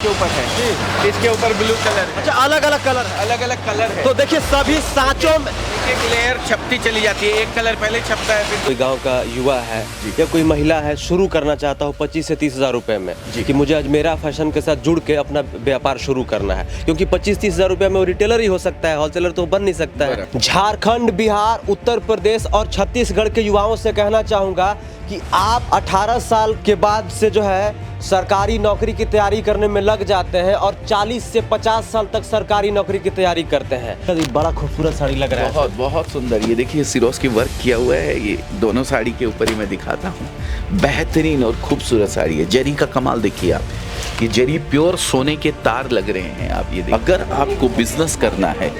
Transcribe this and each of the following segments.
के ऊपर है जी, इसके ऊपर ब्लू कलर है। अच्छा, अलग अलग कलर है। अलग अलग कलर है। तो देखिए सभी सांचों में एक लेयर छपती चली जाती है, एक कलर पहले छपता है फिर। कोई गांव का युवा है या कोई महिला है, शुरू करना चाहता हो 25 से 30 हज़ार रुपए में कि मुझे अजमेरा फैशन के साथ जुड़ के अपना व्यापार शुरू करना है, क्योंकि 25-30 हज़ार रुपए में वो रिटेलर ही हो सकता है, होलसेलर तो बन नहीं सकता है। झारखंड, बिहार, उत्तर प्रदेश और छत्तीसगढ़ के युवाओं से कहना चाहूँगा कि आप 18 साल के बाद से जो है सरकारी नौकरी की तैयारी करने में लग जाते हैं और 40 से 50 साल तक सरकारी नौकरी की तैयारी करते हैं। बड़ा खूबसूरत साड़ी लग रहा है। बहुत बहुत सुंदर। ये देखिए सिरोस की वर्क किया हुआ है, ये दोनों साड़ी के ऊपर ही मैं दिखाता हूँ। बेहतरीन और खूबसूरत साड़ी है। जरी का कमाल देखिए आप, ये जरी प्योर सोने के तार लग रहे हैं। आप ये देखिए, अगर आपको बिजनेस करना है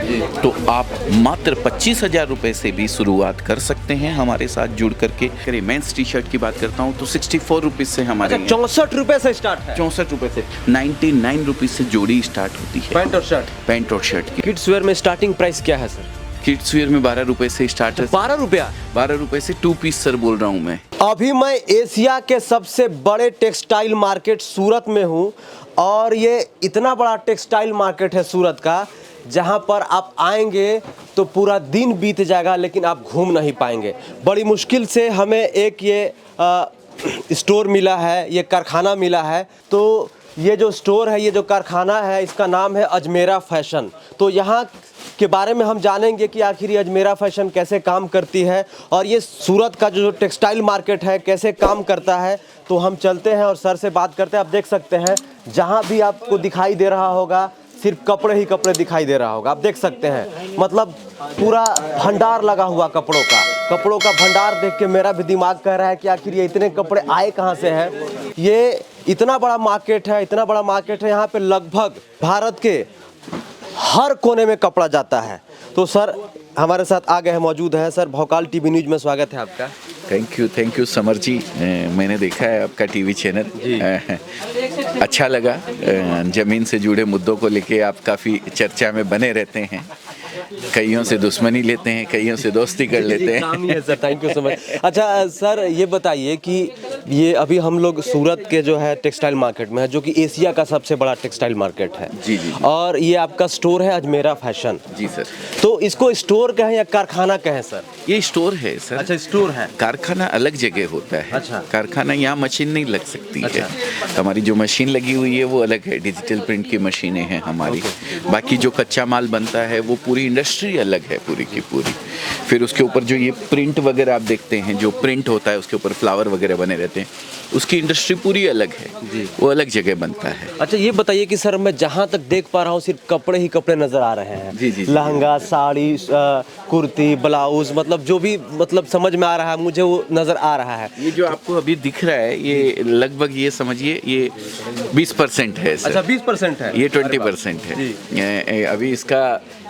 तो आप मात्र 25,000 रुपए से भी शुरुआत कर सकते हैं हमारे साथ जुड़ करके। अगर मेंस टी शर्ट की बात करता हूँ तो 64 रुपीज से हमारे 64 रुपए से स्टार्ट है। 64 रुपए से 99 रुपीज से जोड़ी स्टार्ट होती है। पैंट और शर्ट की। किड्स वेयर में स्टार्टिंग प्राइस क्या है सर? किड्स वेयर में 12 रुपए से स्टार्ट है। 12 रुपया? 12 रुपए से 2 पीस सर बोल रहा हूँ मैं। अभी मैं एशिया के सबसे बड़े टेक्सटाइल मार्केट सूरत में हूँ और ये इतना बड़ा टेक्सटाइल मार्केट है सूरत का, जहाँ पर आप आएंगे तो पूरा दिन बीत जाएगा लेकिन आप घूम नहीं पाएंगे। बड़ी मुश्किल से हमें एक ये स्टोर मिला है, ये कारखाना मिला है। तो ये जो स्टोर है, ये जो कारखाना है, इसका नाम है अजमेरा फैशन। तो यहाँ के बारे में हम जानेंगे कि आखिर ये अजमेरा फैशन कैसे काम करती है और ये सूरत का जो टेक्सटाइल मार्केट है कैसे काम करता है। तो हम चलते हैं और सर से बात करते हैं। आप देख सकते हैं जहाँ भी आपको दिखाई दे रहा होगा सिर्फ कपड़े ही कपड़े दिखाई दे रहा होगा। आप देख सकते हैं, मतलब पूरा भंडार लगा हुआ कपड़ों का भंडार देख के मेरा भी दिमाग कह रहा है कि आखिर ये इतने कपड़े आए कहाँ से हैं। ये इतना बड़ा मार्केट है, यहाँ पे लगभग भारत के हर कोने में कपड़ा जाता है। तो सर हमारे साथ आ गए हैं, मौजूद हैं सर। भोकाल टीवी न्यूज में स्वागत है आपका। थैंक यू समर जी। मैंने देखा है आपका टीवी चैनल, अच्छा लगा। ज़मीन से जुड़े मुद्दों को लेके आप काफ़ी चर्चा में बने रहते हैं। कईयों से दुश्मनी लेते हैं, कईयों से दोस्ती कर लेते हैं। काम ही है sir, thank you so much. अच्छा सर, ये बताइए कि ये अभी हम लोग सूरत के जो है टेक्सटाइल मार्केट में है, जो कि एशिया का सबसे बड़ा टेक्सटाइल मार्केट है। जी। और ये आपका स्टोर है अजमेरा फैशन। जी सर। तो इसको स्टोर कहें या कारखाना कहें सर? ये स्टोर है सर। अच्छा, स्टोर है। कारखाना अलग जगह होता है। अच्छा। कारखाना यहाँ मशीन नहीं लग सकती अच्छा। है। हमारी जो मशीन लगी हुई है वो अलग है, डिजिटल प्रिंट की मशीनें हैं हमारी। बाकी जो कच्चा माल बनता है वो पूरी इंडस्ट्री अलग है, पूरी की पूरी। फिर उसके ऊपर जो ये प्रिंट वगैरह आप देखते हैं, जो प्रिंट होता है उसके ऊपर फ्लावर वगैरह बने रहते हैं, उसकी इंडस्ट्री पूरी अलग है जी। वो अलग जगह बनता है। अच्छा, ये बताइए कि सर मैं जहाँ तक देख पा रहा हूँ सिर्फ कपड़े ही कपड़े नजर आ रहे हैं। जी। लहंगा, साड़ी, कुर्ती, ब्लाउज, मतलब जो भी मतलब समझ में आ रहा है मुझे वो नजर आ रहा है। ये जो आपको अभी दिख रहा है ये लगभग, ये समझिए ये 20% है सर। अच्छा, 20% है। ये 20% है। अभी इसका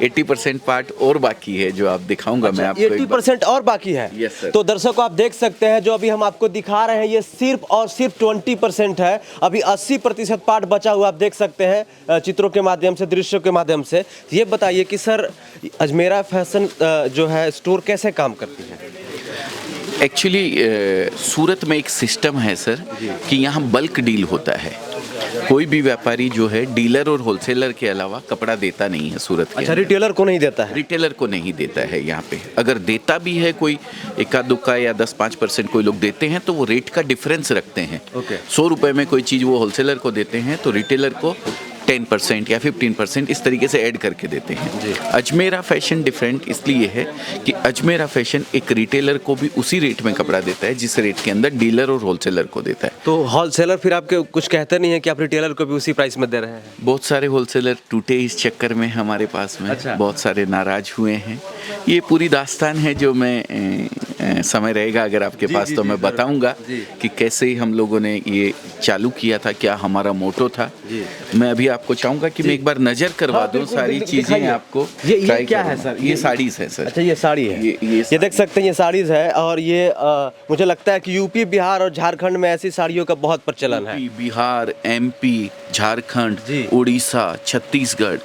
80% पार्ट और बाकी है जो आप दिखाऊंगा। मैं आपको 80% और बाकी है। Yes sir. तो दर्शकों आप देख सकते हैं जो अभी हम आपको दिखा रहे हैं ये सिर्फ और सिर्फ 20% है। अभी 80% पार्ट बचा हुआ आप देख सकते हैं चित्रों के माध्यम से, दृश्यों के माध्यम से। ये बताइए कि सर अजमेरा फैशन जो है स्टोर कैसे काम करती है? एक्चुअली सूरत में एक सिस्टम है सर कि यहाँ बल्क डील होता है। कोई भी व्यापारी जो है डीलर और होलसेलर के अलावा कपड़ा देता नहीं है सूरत के। अच्छा, रिटेलर को नहीं देता है? रिटेलर को नहीं देता है यहाँ पे। अगर देता भी है कोई इक्का दुक्का या 10-5% कोई लोग देते हैं तो वो रेट का डिफरेंस रखते हैं। 100 रुपए में कोई चीज़ वो होलसेलर को देते हैं तो रिटेलर को 10% या 15% इस तरीके से ऐड करके देते हैं। अजमेरा फैशन डिफरेंट इसलिए है कि अजमेरा फैशन एक रिटेलर को भी उसी रेट में कपड़ा देता है जिस रेट के अंदर डीलर और होलसेलर को देता है। तो होलसेलर फिर आपके कुछ कहते नहीं है कि आप रिटेलर को भी उसी प्राइस में दे रहे हैं? बहुत सारे होलसेलर टूटे इस चक्कर में हमारे पास में। अच्छा। बहुत सारे नाराज हुए हैं। ये पूरी दास्तान है जो मैं समय रहेगा अगर आपके पास तो मैं बताऊंगा कि कैसे हम लोगों ने ये चालू किया था, क्या हमारा मोटो था। मैं अभी आपको चाहूंगा कि मैं एक बार नजर करवा दूं सारी चीजें आपको। ये क्या है सर? ये साड़ीज है सर। अच्छा, ये साड़ी है। ये देख सकते हैं, ये साड़ीज है। और ये मुझे लगता है कि यूपी, बिहार और झारखंड में ऐसी साड़ियों का बहुत प्रचलन है। Bihar, MP, Jharkhand, Orissa, Chhattisgarh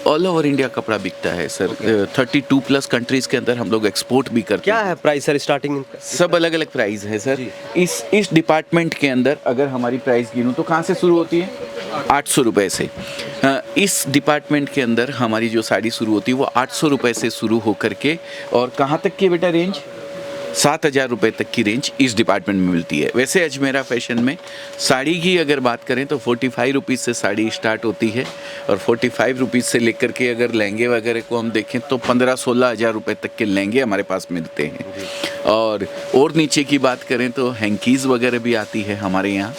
all over India कपड़ा बिकता है सर। 32 प्लस कंट्रीज के अंदर हम लोग एक्सपोर्ट भी करते क्या हैं। है प्राइस सर स्टार्टिंग? सब अलग अलग प्राइस है सर। इस डिपार्टमेंट के अंदर अगर हमारी प्राइस गिनूँ तो कहाँ से शुरू होती है? 800 रुपये से। इस डिपार्टमेंट के अंदर हमारी जो साड़ी शुरू होती है वो 800 रुपये से शुरू होकर के और कहाँ तक की बेटा रेंज? 7,000 रुपये तक की रेंज इस डिपार्टमेंट में मिलती है। वैसे अजमेरा फैशन में साड़ी की अगर बात करें तो 45 रुपीज़ से साड़ी स्टार्ट होती है और 45 रुपीज़ से लेकर के अगर लहंगे वगैरह को हम देखें तो 15-16 हज़ार रुपये तक के लहंगे हमारे पास मिलते हैं। और नीचे की बात करें तो हैंकीज़ वगैरह भी आती है हमारे यहाँ।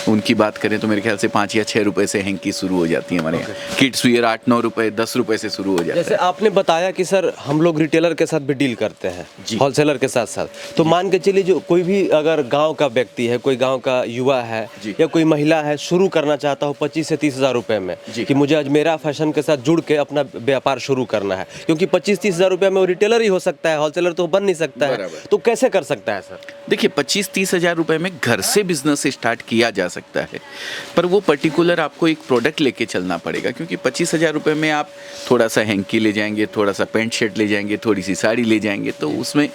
उनकी बात करें तो मेरे ख्याल से 5 या 6 रुपए से हैंकी शुरू हो जाती है हमारे यहाँ। किड्स वियर 8-9 रुपए 10 रुपए से शुरू हो जाता है। जैसे आपने बताया कि सर हम लोग रिटेलर के साथ भी डील करते हैं, होलसेलर के साथ साथ, तो मान के चलिए जो कोई भी अगर गांव का व्यक्ति है, कोई गांव का युवा है या कोई महिला है, शुरू करना चाहता हो 25 से 30 हज़ार रुपये में कि मुझे अजमेरा फैशन के साथ जुड़ के अपना व्यापार शुरू करना है, क्योंकि 25-30 हज़ार रुपये में वो रिटेलर ही हो सकता है, होलसेलर तो बन नहीं सकता है, तो कैसे कर सकता है सर? देखिए 25-30 हज़ार रुपये में घर से बिजनेस स्टार्ट किया जा सकता है, पर वो पर्टिकुलर आपको एक प्रोडक्ट लेके चलना पड़ेगा, क्योंकि 25 हज़ार रुपये में आप थोड़ा सा हैंकी ले जाएंगे, थोड़ा सा पैंट शर्ट ले जाएंगे, थोड़ी सी साड़ी ले जाएंगे, तो उसमें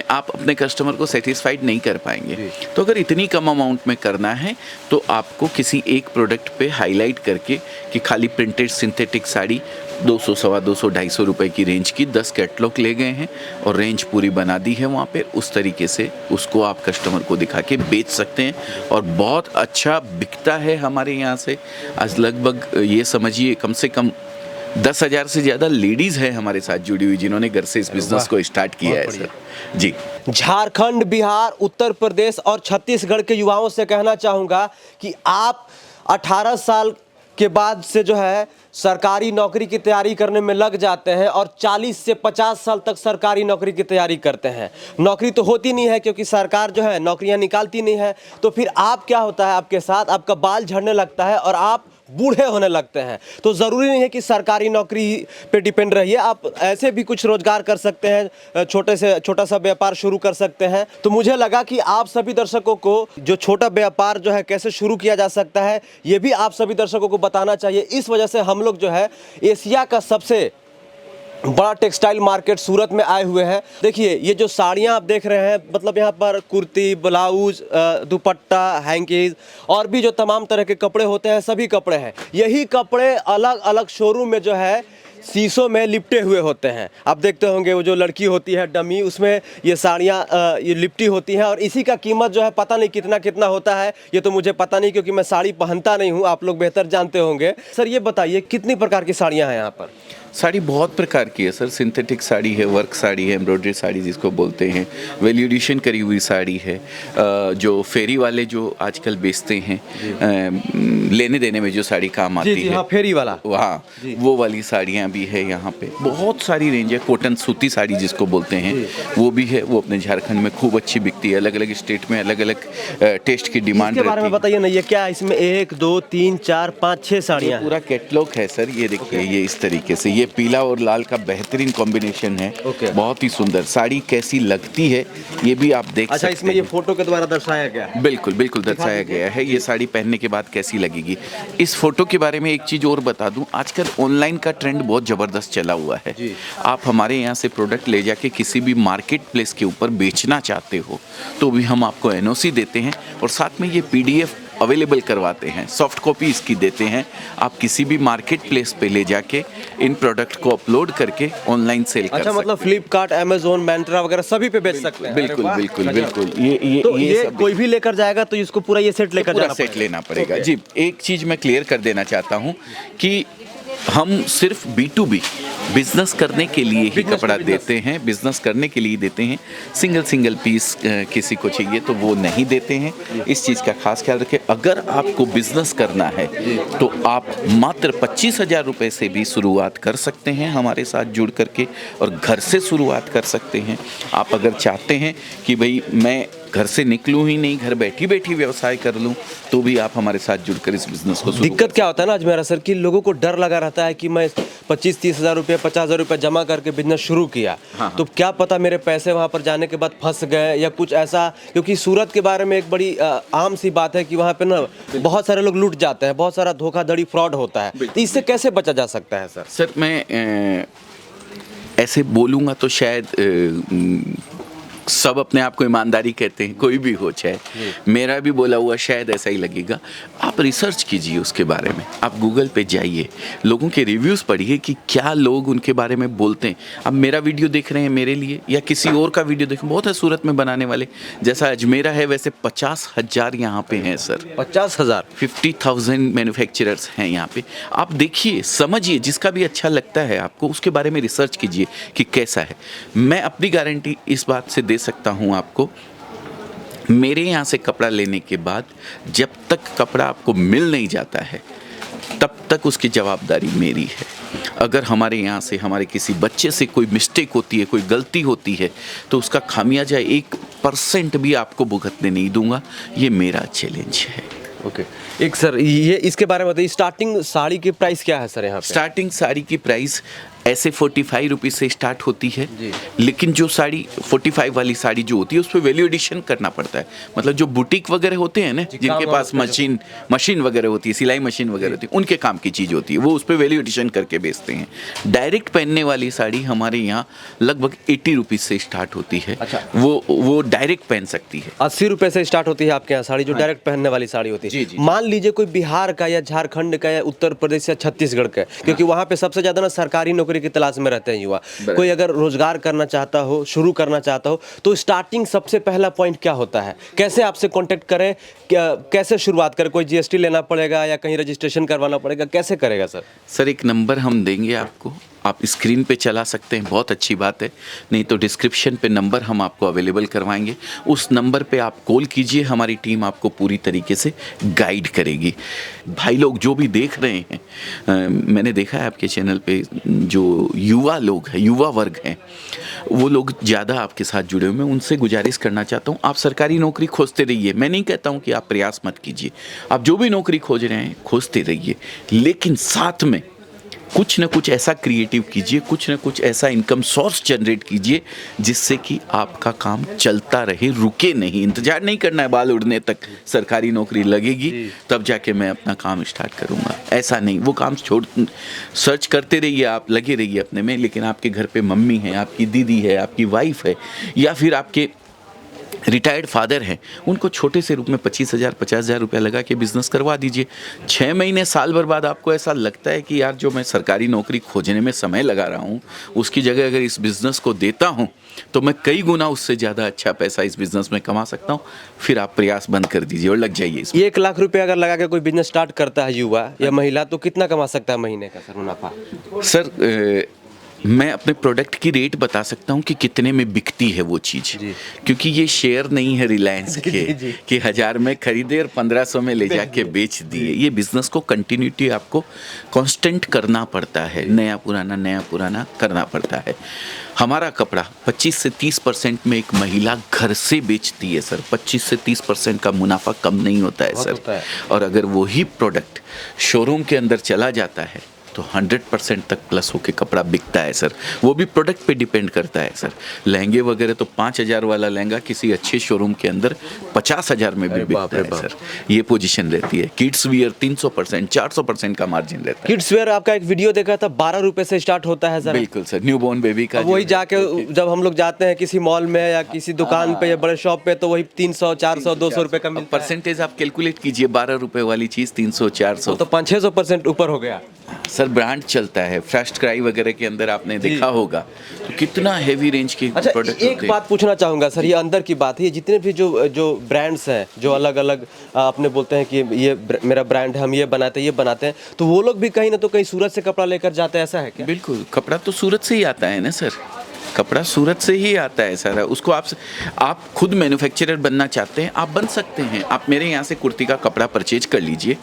आप अपने कस्टमर को सेटिस्फाइड नहीं कर पाएंगे। तो अगर इतनी कम अमाउंट में करना है तो आपको किसी एक प्रोडक्ट पे हाईलाइट करके कि खाली प्रिंटेड सिंथेटिक साड़ी 200, 250, 250 रुपए की रेंज की 10 कैटलॉग ले गए हैं और रेंज पूरी बना दी है वहाँ पे। उस तरीके से उसको आप कस्टमर को दिखा के बेच सकते हैं और बहुत अच्छा बिकता है हमारे यहाँ से। आज लगभग ये समझिए कम से कम 10,000 से ज़्यादा लेडीज़ हैं हमारे साथ जुड़ी हुई जिन्होंने घर से इस बिज़नेस को स्टार्ट किया है सर। जी, झारखंड, बिहार, उत्तर प्रदेश और छत्तीसगढ़ के युवाओं से कहना चाहूँगा कि आप 18 साल के बाद से जो है सरकारी नौकरी की तैयारी करने में लग जाते हैं और 40 से 50 साल तक सरकारी नौकरी की तैयारी करते हैं। नौकरी तो होती नहीं है क्योंकि सरकार जो है नौकरियां निकालती नहीं है, तो फिर आप क्या होता है आपके साथ, आपका बाल झड़ने लगता है और आप बूढ़े होने लगते हैं। तो ज़रूरी नहीं है कि सरकारी नौकरी पे डिपेंड रहिए, आप ऐसे भी कुछ रोजगार कर सकते हैं, छोटा सा व्यापार शुरू कर सकते हैं। तो मुझे लगा कि आप सभी दर्शकों को जो छोटा व्यापार जो है कैसे शुरू किया जा सकता है ये भी आप सभी दर्शकों को बताना चाहिए। इस वजह से हम लोग जो है एशिया का सबसे बड़ा टेक्सटाइल मार्केट सूरत में आए हुए हैं। देखिए ये जो साड़ियाँ आप देख रहे हैं, मतलब यहाँ पर कुर्ती, ब्लाउज, दुपट्टा, हैंकीज और भी जो तमाम तरह के कपड़े होते हैं सभी कपड़े हैं। यही कपड़े अलग अलग शोरूम में जो है शीशों में लिपटे हुए होते हैं। आप देखते होंगे वो जो लड़की होती है डमी, उसमें ये साड़ियाँ ये लिपटी होती हैं और इसी का कीमत जो है पता नहीं कितना कितना होता है। ये तो मुझे पता नहीं क्योंकि मैं साड़ी पहनता नहीं हूँ, आप लोग बेहतर जानते होंगे। सर ये बताइए कितनी प्रकार की साड़ियाँ हैं यहाँ पर? साड़ी बहुत प्रकार की है सर। सिंथेटिक साड़ी है, वर्क साड़ी है, एम्ब्रॉयडरी साड़ी जिसको बोलते हैं, वैल्यूएडिशन करी हुई साड़ी है, जो फेरी वाले जो आजकल बेचते हैं, लेने देने में जो साड़ी काम आती है, हाँ, फेरी वाला, हाँ वो वाली साड़ियाँ भी है यहाँ पे। बहुत सारी रेंज है। कॉटन सूती साड़ी जिसको बोलते हैं वो भी है, वो अपने झारखंड में खूब अच्छी बिकती है। अलग अलग स्टेट में अलग अलग टेस्ट की डिमांड रहती है। बारे में बताइए ना, ये क्या इसमें 1, 2, 3, 4, 5, 6 साड़ियाँ? पूरा कैटलॉग है सर। ये देखिए ये इस तरीके से, ये पीला और लाल का बेहतरीन कॉम्बिनेशन है। बहुत ही सुंदर साड़ी कैसी लगती है ये भी आप देख सकते हैं। इसमें ये फोटो के द्वारा दर्शाया गया है? बिल्कुल बिल्कुल दर्शाया गया है। ये साड़ी पहनने के बाद कैसी लगेगी। इस फोटो के बारे में एक चीज और बता दूं, आजकल ऑनलाइन का ट्रेंड बहुत जबरदस्त चला हुआ है। आप हमारे यहाँ से प्रोडक्ट ले जाके किसी भी मार्केट प्लेस के ऊपर बेचना चाहते हो तो भी हम आपको एनओसी देते हैं और साथ में ये PDF अवेलेबल करवाते हैं, सॉफ्ट कॉपी इसकी देते हैं। आप किसी भी मार्केट प्लेस पे ले जाके इन प्रोडक्ट को अपलोड करके ऑनलाइन सेल कर सकते हैं। मतलब फ्लिपकार्ट, अमेजोन, मैंट्रा वगैरह सभी पे बेच सकते हैं? बिल्कुल बिल्कुल बिल्कुल। ये कोई भी लेकर जाएगा तो इसको पूरा ये सेट लेकर जाना सेट लेना पड़ेगा। जी, एक चीज मैं क्लियर कर देना चाहता हूँ कि हम सिर्फ B2B बिजनेस करने के लिए ही कपड़ा देते हैं, बिजनेस करने के लिए देते हैं। सिंगल पीस किसी को चाहिए तो वो नहीं देते हैं। इस चीज़ का खास ख्याल रखें। अगर आपको बिजनेस करना है तो आप मात्र 25,000 रुपये से भी शुरुआत कर सकते हैं हमारे साथ जुड़ करके और घर से शुरुआत कर सकते हैं। आप अगर चाहते हैं कि भाई मैं घर से निकलूं ही नहीं, घर बैठी बैठी व्यवसाय कर लूं, तो भी आप हमारे साथ जुड़कर इस बिजनेस को शुरू दिक्कत क्या होता है ना अजमेरा सर कि लोगों को डर लगा रहता है कि मैं 25-30 हज़ार रुपये 50 हज़ार रुपये जमा करके बिजनेस शुरू किया, तो क्या पता मेरे पैसे वहाँ पर जाने के बाद फंस गए या कुछ ऐसा, क्योंकि सूरत के बारे में एक बड़ी आम सी बात है कि वहाँ पे ना बहुत सारे लोग लूट जाते हैं, बहुत सारा धोखाधड़ी फ्रॉड होता है, तो इससे कैसे बचा जा सकता है सर? सर मैं ऐसे बोलूँगा तो शायद सब अपने आप को ईमानदारी कहते हैं, कोई भी हो, चाहे मेरा भी बोला हुआ शायद ऐसा ही लगेगा। आप रिसर्च कीजिए उसके बारे में, आप गूगल पे जाइए, लोगों के रिव्यूज़ पढ़िए कि क्या लोग उनके बारे में बोलते हैं। अब मेरा वीडियो देख रहे हैं मेरे लिए या किसी और का वीडियो देखें, बहुत है सूरत में बनाने वाले, जैसा अजमेरा है वैसे 50,000 यहाँ पे हैं सर। 50,000 50,000 मैन्युफैक्चरर्स हैं यहाँ पे। आप देखिए, समझिए, जिसका भी अच्छा लगता है आपको उसके बारे में रिसर्च कीजिए कि कैसा है। मैं अपनी गारंटी इस बात से दे सकता हूँ आपको, मेरे यहाँ से कपड़ा लेने के बाद जब तक कपड़ा आपको मिल नहीं जाता है तब तक उसकी जवाबदारी मेरी है। अगर हमारे यहाँ से हमारे किसी बच्चे से कोई मिस्टेक होती है, कोई गलती होती है, तो उसका खामियाजा 1% भी आपको भुगतने नहीं दूंगा। ये मेरा चैलेंज है। ओके एक सर ये इसके बारे में बताइए, स्टार्टिंग साड़ी की प्राइस क्या है सर यहाँ पे? स्टार्टिंग साड़ी की प्राइस ऐसे 45 रुपीज़ से स्टार्ट होती है, लेकिन जो साड़ी 45 वाली साड़ी जो होती है उस पर वैल्यू एडिशन करना पड़ता है। मतलब जो बुटीक वगैरह होते हैं ना, जिनके पास मशीन वगैरह होती है, सिलाई मशीन वगैरह होती है, उनके काम की चीज़ होती है, वो उस पर वैल्यू एडिशन करके बेचते हैं। डायरेक्ट पहनने वाली साड़ी हमारे यहाँ लगभग 80 रुपीज़ से स्टार्ट होती है। अच्छा। वो डायरेक्ट पहन सकती है। 80 रुपये से स्टार्ट होती है आपके यहाँ साड़ी, जो डायरेक्ट पहनने वाली साड़ी होती है। जी। मान लीजिए कोई बिहार का या झारखंड का या उत्तर प्रदेश या छत्तीसगढ़ का, क्योंकि वहाँ पे सबसे ज़्यादा ना सरकारी नौकरी की तलाश में रहते हैं युवा। कोई अगर रोजगार करना चाहता हो, शुरू करना चाहता हो, तो स्टार्टिंग सबसे पहला पॉइंट क्या होता है? कैसे आपसे कांटेक्ट करें, कैसे शुरुआत करें? कोई जीएसटी लेना पड़ेगा या कहीं रजिस्ट्रेशन करवाना पड़ेगा, कैसे करेगा सर? सर एक नंबर हम देंगे आपको, आप स्क्रीन पे चला सकते हैं, बहुत अच्छी बात है, नहीं तो डिस्क्रिप्शन पे नंबर हम आपको अवेलेबल करवाएंगे। उस नंबर पे आप कॉल कीजिए, हमारी टीम आपको पूरी तरीके से गाइड करेगी। भाई लोग जो भी देख रहे हैं, मैंने देखा है आपके चैनल पे जो युवा लोग हैं, युवा वर्ग हैं, वो लोग ज़्यादा आपके साथ जुड़े हुए हैं। उनसे गुजारिश करना चाहता हूँ, आप सरकारी नौकरी खोजते रहिए। मैं नहीं कहता हूँ कि आप प्रयास मत कीजिए, आप जो भी नौकरी खोज रहे हैं खोजते रहिए, लेकिन साथ में कुछ ना कुछ ऐसा क्रिएटिव कीजिए, कुछ ना कुछ ऐसा इनकम सोर्स जनरेट कीजिए जिससे कि आपका काम चलता रहे, रुके नहीं। इंतजार नहीं करना है बाल उड़ने तक सरकारी नौकरी लगेगी तब जाके मैं अपना काम स्टार्ट करूंगा, ऐसा नहीं। वो काम सर्च करते रहिए, आप लगे रहिए अपने में, लेकिन आपके घर पे मम्मी है, आपकी दीदी है, आपकी वाइफ है, या फिर आपके रिटायर्ड फादर हैं, उनको छोटे से रूप में 25,000 50,000 रुपया लगा के बिजनेस करवा दीजिए। 6 महीने साल भर बाद आपको ऐसा लगता है कि यार जो मैं सरकारी नौकरी खोजने में समय लगा रहा हूँ उसकी जगह अगर इस बिज़नेस को देता हूँ तो मैं कई गुना उससे ज़्यादा अच्छा पैसा इस बिज़नेस में कमा सकता हूँ, फिर आप प्रयास बंद कर दीजिए और लग जाइए इसमें। 1 लाख रुपए अगर लगा के कोई बिजनेस स्टार्ट करता है युवा या महिला, तो कितना कमा सकता है महीने का सर मुनाफा? सर मैं अपने प्रोडक्ट की रेट बता सकता हूँ कि कितने में बिकती है वो चीज़, क्योंकि ये शेयर नहीं है रिलायंस के कि 1000 में खरीदे और 1500 में ले जाके बेच दिए। ये बिजनेस को कंटिन्यूटी आपको कांस्टेंट करना पड़ता है, नया पुराना करना पड़ता है। हमारा कपड़ा 25 से 30% में एक महिला घर से बेचती है सर। 25 से 30% का मुनाफा कम नहीं होता है सर। और अगर वही प्रोडक्ट शोरूम के अंदर चला जाता है तो 100% तक प्लस होके कपड़ा बिकता है सर। वो भी प्रोडक्ट पे डिपेंड करता है सर। लहंगे वगैरह तो 5,000 वाला लहंगा किसी अच्छे शोरूम के अंदर 50,000 में भी बिकता है सर। ये पोजीशन रहती है। किड्स वियर 300% 400% का मार्जिन रहता है। किड्स वेयर आपका एक वीडियो देखा था, 12 रुपए से स्टार्ट होता है सर। बिल्कुल सर, न्यूबॉर्न बेबी का। वही जाके जब हम लोग जाते हैं किसी मॉल में या किसी दुकान पे या बड़े शॉप पे, तो वही 300 400 200 रुपए का मिलता है। परसेंटेज आप कैलकुलेट कीजिए, 12 रुपए वाली चीज़ 300 400 तो 500-600% ऊपर हो गया सर। ब्रांड चलता है, फर्स्ट क्राई वगैरह के अंदर आपने देखा होगा तो कितना हेवी रेंज के अच्छा, प्रोडक्ट। एक बात पूछना चाहूँगा सर, ये अंदर की बात है, ये जितने भी जो ब्रांड्स हैं जो अलग अलग अपने बोलते हैं कि ये मेरा ब्रांड है, हम ये बनाते हैं, तो वो लोग भी कहीं ना तो कहीं सूरत से कपड़ा लेकर जाते हैं, ऐसा है क्या? बिल्कुल, कपड़ा तो सूरत से ही आता है ना सर। कपड़ा सूरत से ही आता है सर। उसको आप खुद मैन्युफैक्चरर बनना चाहते हैं, आप बन सकते हैं। आप मेरे यहाँ से कुर्ती का कपड़ा परचेज कर लीजिए,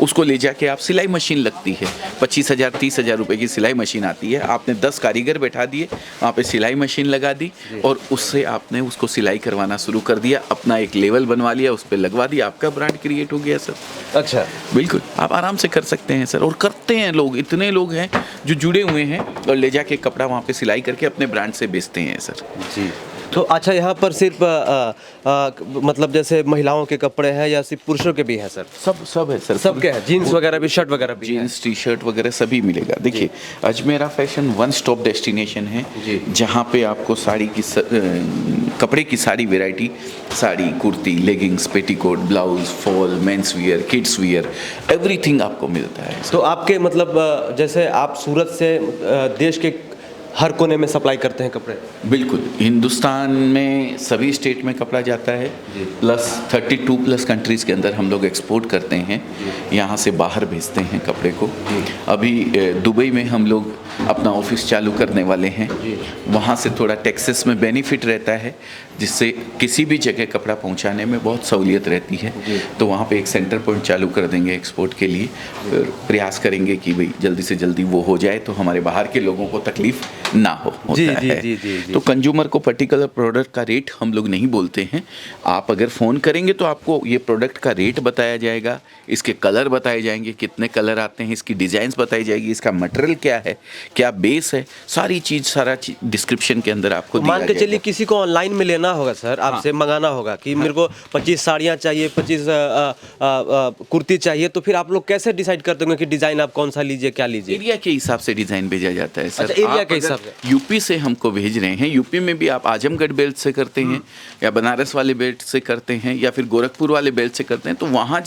उसको ले जाके आप सिलाई मशीन लगती है, 25,000 30,000 रुपए की सिलाई मशीन आती है। आपने 10 कारीगर बैठा दिए, वहाँ पे सिलाई मशीन लगा दी और उससे आपने उसको सिलाई करवाना शुरू कर दिया, अपना एक लेवल बनवा लिया, उस पर लगवा दिया, आपका ब्रांड क्रिएट हो गया सर। अच्छा, बिल्कुल आप आराम से कर सकते हैं सर, और करते हैं लोग, इतने लोग हैं जो जुड़े हुए हैं और ले जाके कपड़ा वहाँ पे सिलाई करके अपने ब्रांड से बेचते हैं सर। जी। तो अच्छा, यहाँ पर सिर्फ मतलब जैसे महिलाओं के कपड़े हैं या सिर्फ पुरुषों के भी हैं सर? सब है सर, सब क्या है, जीन्स वगैरह भी, शर्ट वगैरह भी? जीन्स टी शर्ट वगैरह सभी मिलेगा। देखिए Ajmera fashion one stop destination है, जहाँ पे आपको साड़ी की कपड़े की सारी variety, sari, kurti, leggings, petticoat, blouse, fall, men's wear, kids wear, everything आपको मिलता है। तो आपके मतलब जैसे आप सूरत से देश के हर कोने में सप्लाई करते हैं कपड़े? बिल्कुल, हिंदुस्तान में सभी स्टेट में कपड़ा जाता है, प्लस 32+ कंट्रीज़ के अंदर हम लोग एक्सपोर्ट करते हैं, यहाँ से बाहर भेजते हैं कपड़े को। अभी दुबई में हम लोग अपना ऑफिस चालू करने वाले हैं, वहाँ से थोड़ा टैक्सेस में बेनिफिट रहता है, जिससे किसी भी जगह कपड़ा पहुँचाने में बहुत सहूलियत रहती है। तो वहाँ पे एक सेंटर पॉइंट चालू कर देंगे एक्सपोर्ट के लिए, प्रयास करेंगे कि भाई जल्दी से जल्दी वो हो जाए, तो हमारे बाहर के लोगों को तकलीफ ना हो होता है। तो कंज्यूमर को पर्टिकुलर प्रोडक्ट का रेट हम लोग नहीं बोलते हैं। आप अगर फ़ोन करेंगे तो आपको ये प्रोडक्ट का रेट बताया जाएगा, इसके कलर बताए जाएंगे, कितने कलर आते हैं, इसकी डिज़ाइंस बताई जाएगी, इसका मटेरियल क्या है, क्या बेस है, सारी चीज़ सारा डिस्क्रिप्शन के अंदर आपको दिया मान के चलिए किसी को ऑनलाइन में लेना होगा सर, आपसे मंगाना होगा कि मेरे को 25 साड़ियाँ चाहिए, 25 कुर्ती चाहिए, तो फिर आप लोग कैसे डिसाइड करते होंगे कि डिज़ाइन आप कौन सा लीजिए, क्या लीजिए? एरिया के हिसाब से डिज़ाइन भेजा जाता है सर। अच्छा, एरिया के हिसाब से। यूपी से हमको भेज रहे हैं, यूपी में भी आप आजमगढ़ बेल्ट से करते हैं या बनारस वाले बेल्ट से करते हैं या फिर गोरखपुर वाले बेल्ट से करते हैं, तो वहाँ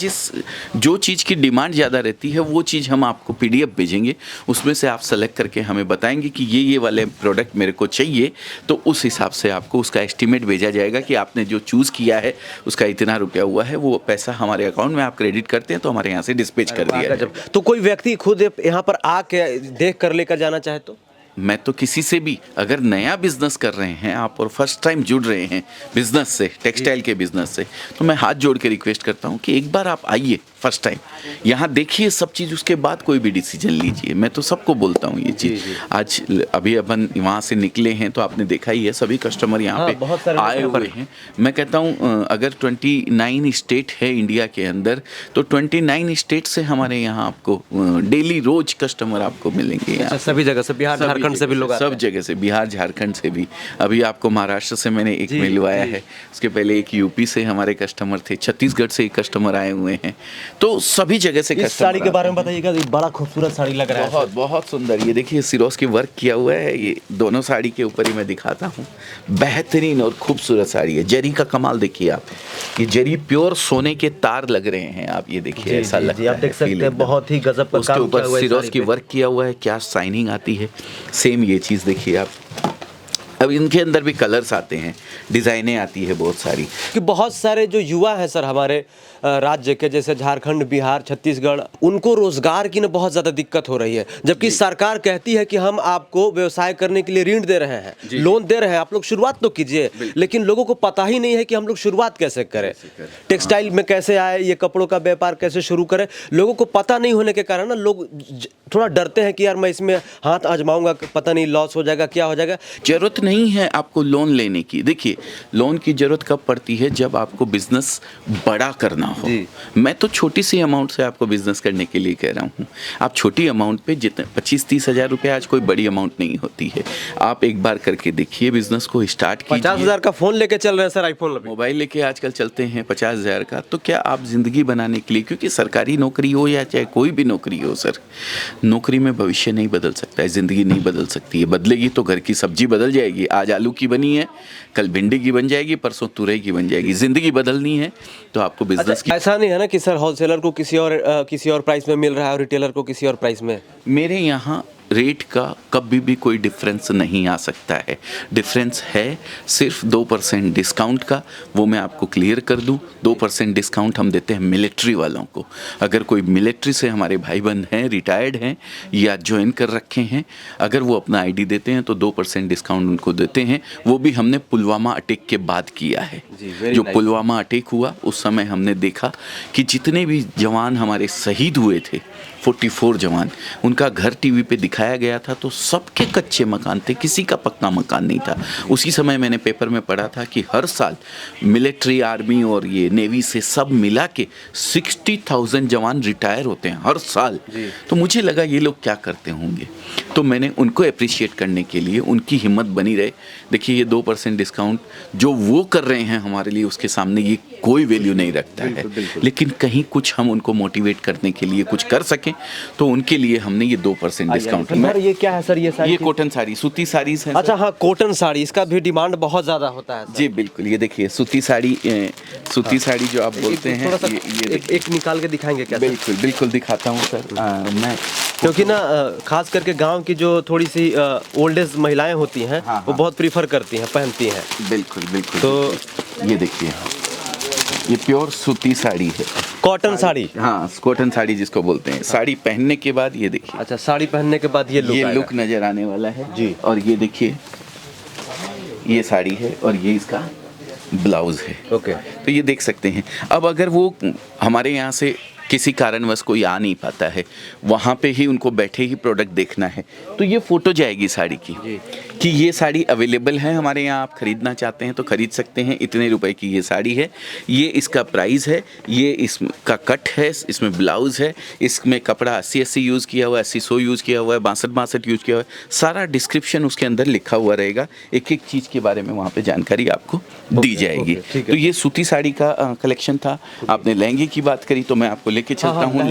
जो चीज़ की डिमांड ज़्यादा रहती है वो चीज़ हम आपको PDF भेजेंगे, उसमें से आप सेलेक्ट करके हमें बताएंगे कि ये वाले प्रोडक्ट मेरे को चाहिए, तो उस हिसाब से आपको उसका एस्टीमेट भेजा जाएगा कि आपने जो चूज़ किया है उसका इतना रुपया हुआ है, वो पैसा हमारे अकाउंट में आप क्रेडिट करते हैं तो हमारे यहाँ से डिस्पैच कर दिया जाए। तो कोई व्यक्ति खुद यहाँ पर आके देख कर लेकर जाना चाहे तो? मैं तो किसी से भी, अगर नया बिजनेस कर रहे हैं आप और फर्स्ट टाइम जुड़ रहे हैं बिजनेस से, टेक्सटाइल के बिजनेस से, तो मैं हाथ जोड़ के रिक्वेस्ट करता हूं कि एक बार आप आइए फर्स्ट टाइम, यहाँ देखिए सब चीज़, उसके बाद कोई भी डिसीजन लीजिए। मैं तो सबको बोलता हूँ ये चीज़। आज अभी अपन वहाँ से निकले हैं तो आपने देखा ही है, सभी कस्टमर यहाँ पे आए हुए हैं। मैं कहता हूँ अगर 29 स्टेट है इंडिया के अंदर, तो 29 स्टेट से हमारे यहाँ आपको डेली रोज कस्टमर आपको मिलेंगे यहाँ। सभी जगह से, बिहार झारखंड से भी लोग, सब जगह से, बिहार झारखंड से भी। अभी आपको महाराष्ट्र से मैंने एक मिलवाया है, उसके पहले एक यूपी से हमारे कस्टमर थे, छत्तीसगढ़ से एक कस्टमर आए हुए हैं, तो सभी जगह से। इस साड़ी के बारे में बताइएगा, ये बड़ा खूबसूरत साड़ी लग रहा है। बहुत बहुत सुंदर, ये देखिए सिरोस की वर्क किया हुआ है, ये दोनों साड़ी के ऊपर ही मैं दिखाता हूँ। बेहतरीन और खूबसूरत साड़ी है, जरी का कमाल देखिए आप, ये जरी प्योर सोने के तार लग रहे हैं आप, ये देखिए ऐसा लगता है, आप देख सकते हैं, बहुत ही गजब का उसके ऊपर सिरोस की वर्क किया हुआ है, क्या शाइनिंग आती है। सेम ये चीज़ देखिए आप। अब इनके अंदर भी कलर्स आते हैं, डिज़ाइनें आती है बहुत सारी। कि बहुत सारे जो युवा हैं सर हमारे राज्य के, जैसे झारखंड, बिहार, छत्तीसगढ़, उनको रोजगार की ना बहुत ज़्यादा दिक्कत हो रही है, जबकि सरकार कहती है कि हम आपको व्यवसाय करने के लिए ऋण दे रहे हैं, लोन दे रहे हैं, आप लोग शुरुआत तो कीजिए। लेकिन लोगों को पता ही नहीं है कि हम लोग शुरुआत कैसे करें, टेक्सटाइल में कैसे आए, ये कपड़ों का व्यापार कैसे शुरू करें। लोगों को पता नहीं होने के कारण ना लोग थोड़ा डरते हैं कि यार मैं इसमें हाथ आजमाऊंगा, पता नहीं लॉस हो जाएगा, क्या हो जाएगा। जरूरत नहीं है आपको लोन लेने की। देखिए लोन की जरूरत कब पड़ती है, जब आपको बिजनेस बड़ा करना हो। मैं तो छोटी सी अमाउंट से आपको बिजनेस करने के लिए कह रहा हूँ। आप छोटी अमाउंट पे जितने 25-30 हज़ार रुपये आज कोई बड़ी अमाउंट नहीं होती है। आप एक बार करके देखिए, बिजनेस को स्टार्ट कीजिए। 50,000 का फोन लेके चल रहे हैं सर, आईफोन मोबाइल लेके आजकल चलते हैं 50,000 का। तो क्या आप जिंदगी बनाने के लिए, क्योंकि सरकारी नौकरी हो या चाहे कोई भी नौकरी हो सर, नौकरी में भविष्य नहीं बदल सकता है, जिंदगी नहीं बदल सकती है। बदलेगी तो घर की सब्जी बदल जाएगी, आज आलू की बनी है कल भिंडी की बन जाएगी, परसों तुरई की बन जाएगी। जिंदगी बदलनी है तो आपको बिजनेस की। ऐसा नहीं है ना कि सर होलसेलर को किसी और प्राइस में मिल रहा है और रिटेलर को किसी और प्राइस में। मेरे यहाँ रेट का कभी भी कोई डिफरेंस नहीं आ सकता है। डिफरेंस है सिर्फ 2% डिस्काउंट का, वो मैं आपको क्लियर कर दूं। 2% डिस्काउंट हम देते हैं मिलिट्री वालों को। अगर कोई मिलिट्री से हमारे भाई बंद हैं, रिटायर्ड हैं या ज्वाइन कर रखे हैं, अगर वो अपना आईडी देते हैं तो 2% डिस्काउंट उनको देते हैं। वो भी हमने पुलवामा अटैक के बाद किया है। जो पुलवामा अटैक हुआ उस समय हमने देखा कि जितने भी जवान हमारे शहीद हुए थे, 44 जवान, उनका घर टीवी पे दिखाया गया था तो सबके कच्चे मकान थे, किसी का पक्का मकान नहीं था। उसी समय मैंने पेपर में पढ़ा था कि हर साल मिलिट्री, आर्मी और ये नेवी से सब मिला के 60,000 जवान रिटायर होते हैं हर साल। तो मुझे लगा ये लोग क्या करते होंगे, तो मैंने उनको अप्रिशिएट करने के लिए, उनकी हिम्मत बनी रहे। देखिए ये 2% डिस्काउंट जो वो कर रहे हैं हमारे लिए, उसके सामने ये कोई वैल्यू नहीं रखता है। लेकिन कहीं कुछ हम उनको मोटिवेट करने के लिए कुछ कर सकें तो उनके लिए हमने ये 2% डिस्काउंट। सर ये क्या है सर? ये कॉटन साड़ी, सूती साड़ीज है। अच्छा हाँ, कॉटन साड़ी, इसका भी डिमांड बहुत ज्यादा होता है सर। जी बिल्कुल, ये देखिए सूती साड़ी, सूती साड़ी जो आप बोलते हैं, ये एक निकाल के दिखाएंगे क्या? बिल्कुल बिल्कुल दिखाता हूँ सर। मैं क्योंकि ना खास करके गांव की जो थोड़ी सी ओल्ड एज महिलाएं होती हैं, वो बहुत प्रीफर करती हैं, पहनती हैं। बिल्कुल बिल्कुल। तो ये देखिए, ये प्योर सूती साड़ी है, कॉटन साड़ी। हाँ, कॉटन साड़ी जिसको बोलते हैं। साड़ी पहनने के बाद ये देखिए, अच्छा, साड़ी पहनने के बाद ये लुक नजर आने वाला है जी। और ये देखिए, ये साड़ी है और ये इसका ब्लाउज है। ओके, तो ये देख सकते हैं। अब अगर वो हमारे यहाँ से किसी कारणवश कोई आ नहीं पाता है, वहाँ पे ही उनको बैठे ही प्रोडक्ट देखना है, तो ये फोटो जाएगी साड़ी की कि ये साड़ी अवेलेबल है हमारे यहाँ, आप खरीदना चाहते हैं तो खरीद सकते हैं, इतने रुपए की ये साड़ी है, ये इसका प्राइस है, ये इसका कट है, इसमें ब्लाउज है, इसमें कपड़ा 80-80 यूज़ किया हुआ है, 80-100 यूज़ किया हुआ है, 62-62 यूज़ किया हुआ है, सारा डिस्क्रिप्शन उसके अंदर लिखा हुआ रहेगा। एक एक चीज़ के बारे में वहाँ पर जानकारी आपको दी जाएगी। तो ये सूती साड़ी का कलेक्शन था। आपने लहंगे की बात करी तो मैं आपको लेके चलता हूँ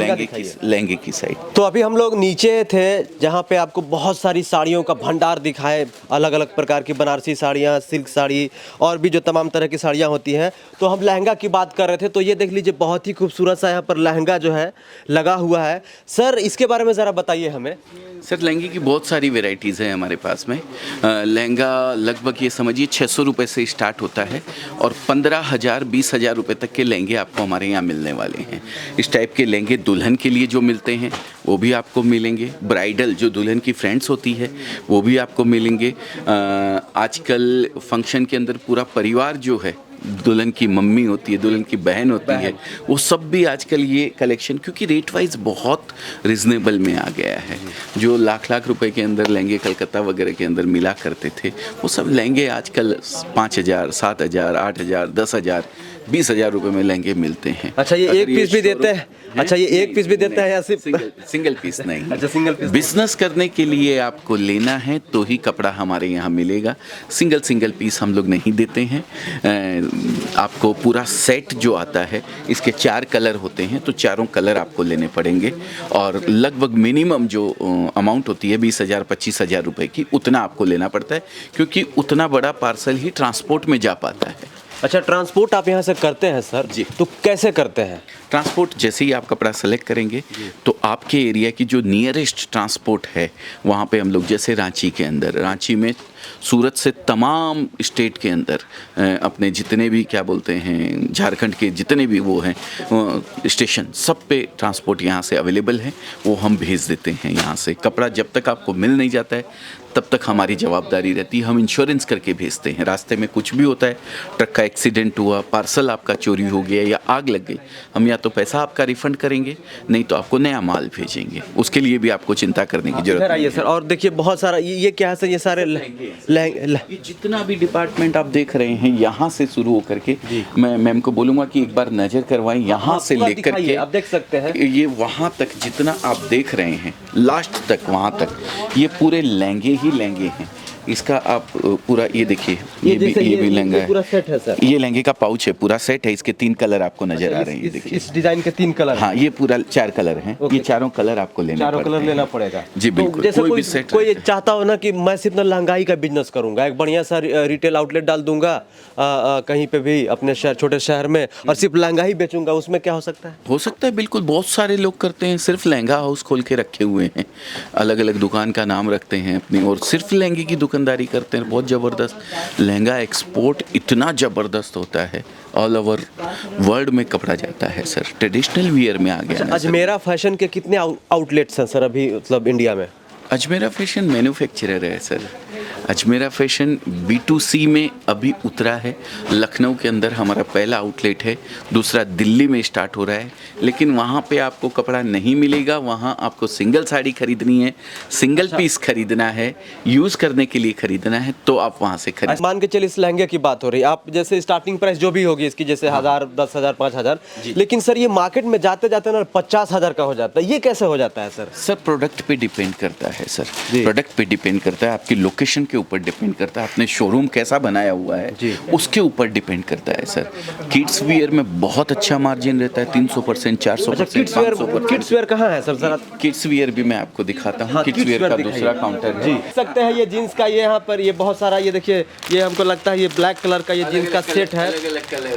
लहंगे की साइड। तो अभी हम लोग नीचे थे जहाँ पे आपको बहुत सारी साड़ियों का भंडार दिखाए, अलग अलग प्रकार की बनारसी साड़ियाँ, सिल्क साड़ी और भी जो तमाम तरह की साड़ियाँ होती हैं। तो हम लहंगा की बात कर रहे थे, तो ये देख लीजिए बहुत ही खूबसूरत सा यहाँ पर लहंगा जो है लगा हुआ है। सर इसके बारे में ज़रा बताइए हमें। सर लहंगे की बहुत सारी वेराइटीज़ हैं हमारे पास में। लहंगा लगभग ये समझिए 600 रुपये से स्टार्ट होता है और 15,000 20,000 रुपये तक के लहंगे आपको हमारे यहाँ मिलने वाले हैं। इस टाइप के लहंगे दुल्हन के लिए जो मिलते हैं वो भी आपको मिलेंगे। ब्राइडल जो दुल्हन की फ्रेंड्स होती है वो भी आपको मिलेंगे। आजकल फंक्शन के अंदर पूरा परिवार जो है, दुल्हन की मम्मी होती है, दुल्हन की बहन होती है, वो सब भी आजकल ये कलेक्शन, क्योंकि रेट वाइज बहुत रिजनेबल में आ गया है। जो लाख रुपए के अंदर लहंगे कलकत्ता वगैरह के अंदर मिला करते थे, वो सब लहंगे आजकल 5,000, 7,000, 8,000, 10,000, 20,000 रुपए में लहंगे मिलते हैं। अच्छा, ये एक पीस भी देते हैं? अच्छा, ये एक पीस भी देते हैं या सिर्फ सिंगल पीस नहीं? अच्छा, सिंगल पीस। बिजनेस करने के लिए आपको लेना है तो ही कपड़ा हमारे यहाँ मिलेगा। सिंगल पीस हम लोग नहीं देते हैं। आपको पूरा सेट जो आता है, इसके 4 कलर होते हैं, तो चारों कलर आपको लेने पड़ेंगे और लगभग मिनिमम जो अमाउंट होती है 20,000 25,000 रुपए की, उतना आपको लेना पड़ता है, क्योंकि उतना बड़ा पार्सल ही ट्रांसपोर्ट में जा पाता है। अच्छा, ट्रांसपोर्ट आप यहाँ से करते हैं सर? जी। तो कैसे करते हैं ट्रांसपोर्ट? जैसे ही आप कपड़ा सेलेक्ट करेंगे तो आपके एरिया की जो नियरेस्ट ट्रांसपोर्ट है वहाँ पे हम लोग, जैसे रांची के अंदर, रांची में सूरत से तमाम स्टेट के अंदर अपने जितने भी क्या बोलते हैं, झारखंड के जितने भी वो हैं स्टेशन, सब पे ट्रांसपोर्ट यहाँ से अवेलेबल है, वो हम भेज देते हैं यहाँ से। कपड़ा जब तक आपको मिल नहीं जाता है तब तक हमारी जवाबदारी रहती है। हम इंश्योरेंस करके भेजते हैं। रास्ते में कुछ भी होता है, ट्रक का एक्सीडेंट हुआ, पार्सल आपका चोरी हो गया या आग लग गई, हम या तो पैसा आपका रिफंड करेंगे, नहीं तो आपको नया माल भेजेंगे। उसके लिए भी आपको चिंता करने की जरूरत नहीं है सर। और देखिए बहुत सारा ये क्या है सर? ये सारे ये जितना भी डिपार्टमेंट आप देख रहे हैं, यहाँ से शुरू होकर के, मैं मैम को बोलूँगा कि एक बार नज़र करवाएं, यहाँ से लेकर के आप देख सकते हैं ये वहाँ तक जितना आप देख रहे हैं, लास्ट तक वहाँ तक ये पूरे लहंगे ही लहंगे हैं। इसका आप पूरा ये देखिए, ये भी लहंगा है, पूरा सेट है सर। ये लहंगे का पाउच है, पूरा सेट है। इसके 3 कलर आपको नजर आ रहे हैं, ये देखिए। इस डिजाइन के 3 कलर। हाँ, ये पूरा 4 कलर हैं। ये चारों कलर आपको लेना पड़ेगा। 4 कलर लेना पड़ेगा जी बिल्कुल। जैसे कोई भी सेट कोई चाहता हो ना कि मैं सिर्फ ना लहंगाई का बिजनेस करूंगा, एक बढ़िया सा रिटेल आउटलेट डाल दूंगा कहीं पे भी अपने शहर, छोटे शहर में, और सिर्फ लहंगा ही बेचूंगा, उसमें क्या हो सकता है? हो सकता है, बिल्कुल। बहुत सारे लोग करते हैं, सिर्फ लहंगा हाउस खोल के रखे हुए हैं, अलग अलग दुकान का नाम रखते हैं अपनी, और सिर्फ लहंगे की दुकानदारी करते हैं। बहुत ज़बरदस्त लहंगा एक्सपोर्ट इतना ज़बरदस्त होता है, ऑल ओवर वर्ल्ड में कपड़ा जाता है सर। ट्रेडिशनल वियर में आ गया। अजमेरा फैशन के कितने आउटलेट्स हैं सर अभी, मतलब इंडिया में? अजमेरा फैशन मैन्युफैक्चरर है सर। अजमेरा फैशन B2C में अभी उतरा है। लखनऊ के अंदर हमारा पहला आउटलेट है, दूसरा दिल्ली में स्टार्ट हो रहा है। लेकिन वहाँ पे आपको कपड़ा नहीं मिलेगा, वहाँ आपको सिंगल साड़ी खरीदनी है, सिंगल पीस खरीदना है, यूज़ करने के लिए खरीदना है, तो आप वहाँ से खरीद। मान के चलिए इस लहंगे की बात हो रही है, आप जैसे स्टार्टिंग प्राइस जो भी होगी इसकी, जैसे 1000, 10,000, 5,000, लेकिन सर ये मार्केट में जाते जाते ना 50,000 का हो जाता है, ये कैसे हो जाता है सर? सर प्रोडक्ट पे डिपेंड करता है सर, प्रोडक्ट पे डिपेंड करता है, आपकी लोकेशन के ऊपर डिपेंड करता है, आपने शोरूम कैसा बनाया हुआ है उसके ऊपर डिपेंड करता है सर। किड्स वियर में बहुत अच्छा मार्जिन रहता है, 300%, 400%, 500%। किड्स वेयर कहाँ है सर? जरा किड्स वियर भी मैं आपको दिखाता हूँ। किड्स वियर का दूसरा काउंटर है। देख सकते हैं ये जीन्स का, ये यहाँ पर ये बहुत सारा, ये देखिए, ये हमको लगता है ये ब्लैक कलर का ये जीन्स का सेट है,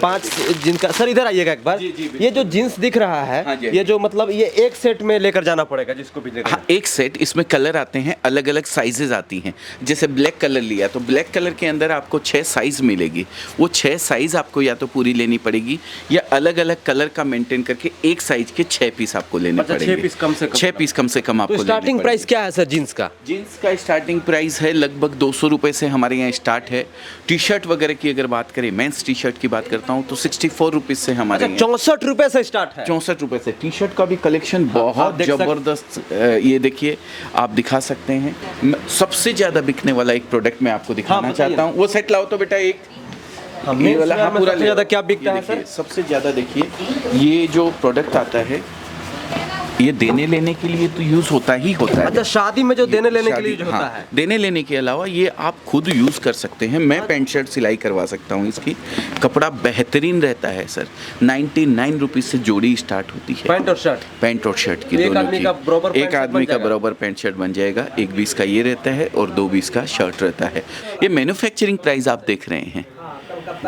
5 जीन्स का। सर इधर आइएगा एक बार, ये जो जीन्स दिख रहा है, ये जो मतलब ये एक सेट में लेकर जाना पड़ेगा जिसको भी लेकर। हाँ, एक सेट, इसमें कलर आते हैं, अलग अलग साइजेज आती हैं। जैसे ब्लैक कलर लिया तो ब्लैक कलर के अंदर आपको 6 साइज मिलेगी, वो 6 साइज आपको या तो पूरी लेनी पड़ेगी या अलग अलग कलर का मेंटेन करके एक साइज के 6 पीस आपको लेने पड़ेंगे। 6 पीस कम से कम आपको। तो स्टार्टिंग प्राइस क्या है सर जीन्स का? जीन्स का स्टार्टिंग प्राइस है लगभग 200 रुपए से हमारे यहाँ स्टार्ट है। टी शर्ट वगैरह की अगर बात करें, मेंस टी शर्ट की बात करता हूँ तो 64 रुपीज से हमारे 64 रुपए से स्टार्ट है। 64 रुपए से। टी शर्ट का भी कलेक्शन बहुत जबरदस्त, ये देखिए, आप दिखा सकते हैं। सबसे ज्यादा बिकने वाला एक प्रोडक्ट मैं आपको दिखाना चाहता हूँ, वो सेट लाओ तो बेटा एक। ये वाला पूरा ज्यादा क्या बिकता है सर? सबसे ज्यादा देखिए, ये जो प्रोडक्ट आता है ये देने लेने के लिए तो यूज होता ही होता है। अच्छा, शादी में जो देने लेने के लिए जो होता है। देने लेने के अलावा ये आप खुद यूज कर सकते हैं। मैं पैंट शर्ट सिलाई करवा सकता हूँ इसकी, कपड़ा बेहतरीन रहता है सर। 99 रुपीज से जोड़ी स्टार्ट होती है, पैंट और शर्ट की दोनों की। एक आदमी का बराबर पैंट शर्ट बन जाएगा। 1 20 का ये रहता है और 2 20 का शर्ट रहता है। ये मैन्युफैक्चरिंग प्राइस आप देख रहे हैं।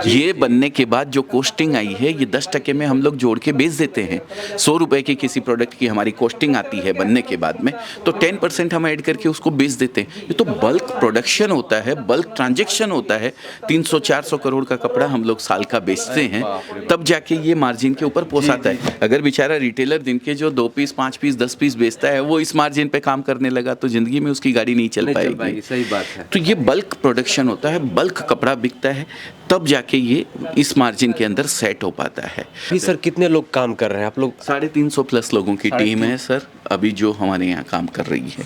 ये बनने के बाद जो कॉस्टिंग आई है, ये 10% में हम लोग जोड़ के बेच देते हैं। 100 रुपए की किसी प्रोडक्ट की हमारी कॉस्टिंग आती है बनने के बाद में, तो 10% हम ऐड करके उसको बेच देते हैं। ये तो बल्क प्रोडक्शन होता है, बल्क ट्रांजैक्शन होता है। 300-400 करोड़ का कपड़ा हम लोग साल का बेचते हैं, तब जाके ये मार्जिन के ऊपर पोसाता है। अगर बेचारा रिटेलर दिन के जो 2 पीस, 5 पीस, 10 पीस बेचता है, वो इस मार्जिन पे काम करने लगा तो जिंदगी में उसकी गाड़ी नहीं चल पाएगी। सही बात है। तो ये बल्क प्रोडक्शन होता है, बल्क कपड़ा बिकता है, तब जाके ये इस मार्जिन के अंदर सेट हो पाता है। अभी सर कितने लोग काम कर रहे हैं आप लोग? 350 प्लस लोगों की टीम है सर अभी जो हमारे यहाँ काम कर रही है।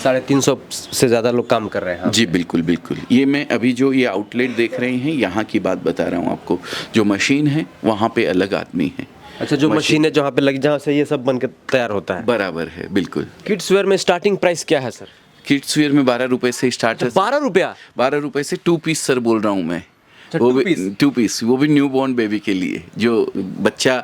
350 से ज़्यादा लोग काम कर रहे हैं। जी बिल्कुल बिल्कुल। ये मैं अभी जो ये आउटलेट देख रहे हैं, यहाँ की बात बता रहा हूँ आपको। जो मशीन है वहाँ पे अलग आदमी है। अच्छा, जो मशीन है जहाँ पे लगी, जहाँ से ये सब बन के तैयार होता है? बराबर है, बिल्कुल। किड्स वेयर में स्टार्टिंग प्राइस क्या है सर? किड्स वेयर में 12 रुपए से स्टार्ट है। 12 रुपया? 12 रुपए से 2 पीस सर बोल रहा हूँ मैं। वो भी 2 पीस, वो भी न्यू बॉर्न बेबी के लिए, जो बच्चा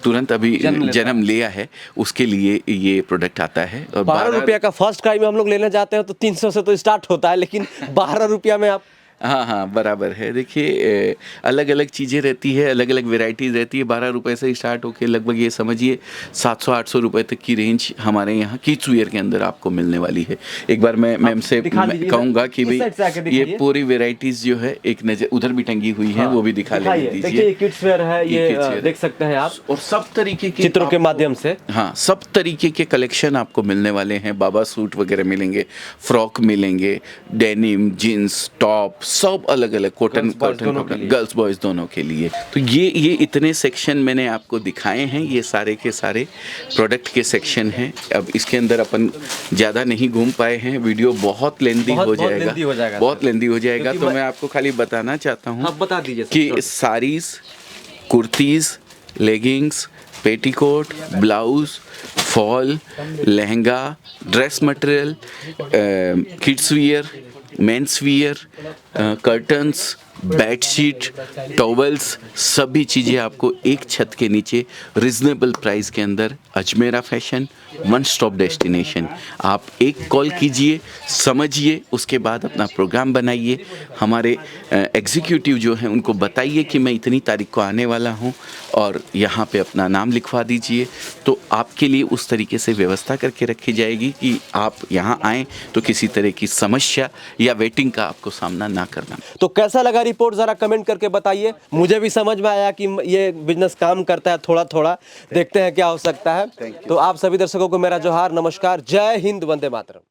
तुरंत अभी जन्म लिया है, उसके लिए ये प्रोडक्ट आता है। और 12 रुपया का फर्स्ट क्राई में हम लोग लेने जाते हैं तो 300 से तो स्टार्ट होता है, लेकिन 12 रुपया में आप? हाँ बराबर है। देखिए, अलग अलग चीज़ें रहती है, अलग अलग वेराइटीज़ रहती है। 12 रुपए से स्टार्ट होकर लगभग ये समझिए 700-800 रुपए तक की रेंज हमारे यहाँ किड्स वियर के अंदर आपको मिलने वाली है। एक बार मैं मैम से कहूँगा कि भाई ये पूरी वेराइटीज़ जो है एक नज़र उधर भी टंगी हुई है, वो भी दिखा लीजिए। किड्स वेयर है, ये देख सकते हैं आप, और सब तरीके के चित्रों के माध्यम से। हाँ, सब तरीके के कलेक्शन आपको मिलने वाले हैं। बाबा सूट वगैरह मिलेंगे, फ्रॉक मिलेंगे, डेनिम, जीन्स, टॉप, सब अलग अलग, कॉटन गर्ल्स बॉयज दोनों के लिए। तो ये इतने सेक्शन मैंने आपको दिखाए हैं, ये सारे के सारे प्रोडक्ट के सेक्शन हैं। अब इसके अंदर अपन ज़्यादा नहीं घूम पाए हैं, वीडियो बहुत लेंदी हो जाएगा, बहुत लेंदी हो जाएगा। तो मैं आपको खाली बताना चाहता हूँ, बता दीजिए कि saris, kurtis, leggings, petticoat, blouse, fall, lehenga, dress material, kids wear, men's wear, curtains, bedsheet, towels, सभी चीज़ें आपको एक छत के नीचे रिजनेबल प्राइस के अंदर। Ajmera fashion, one stop destination. आप एक कॉल कीजिए, समझिए, उसके बाद अपना प्रोग्राम बनाइए। हमारे एग्जीक्यूटिव जो हैं उनको बताइए कि मैं इतनी तारीख को आने वाला हूं और यहाँ पे अपना नाम लिखवा दीजिए, तो आपके लिए उस तरीके से व्यवस्था करके रखी जाएगी कि आप यहाँ आएँ तो किसी तरह की समस्या या वेटिंग का आपको सामना ना करना। तो कैसा लगा रिपोर्ट जरा कमेंट करके बताइए। मुझे भी समझ में आया कि ये बिजनेस काम करता है थोड़ा थोड़ा, देखते हैं क्या हो सकता है। तो आप सभी दर्शकों को मेरा जोहार, नमस्कार, जय हिंद, वंदे मातरम।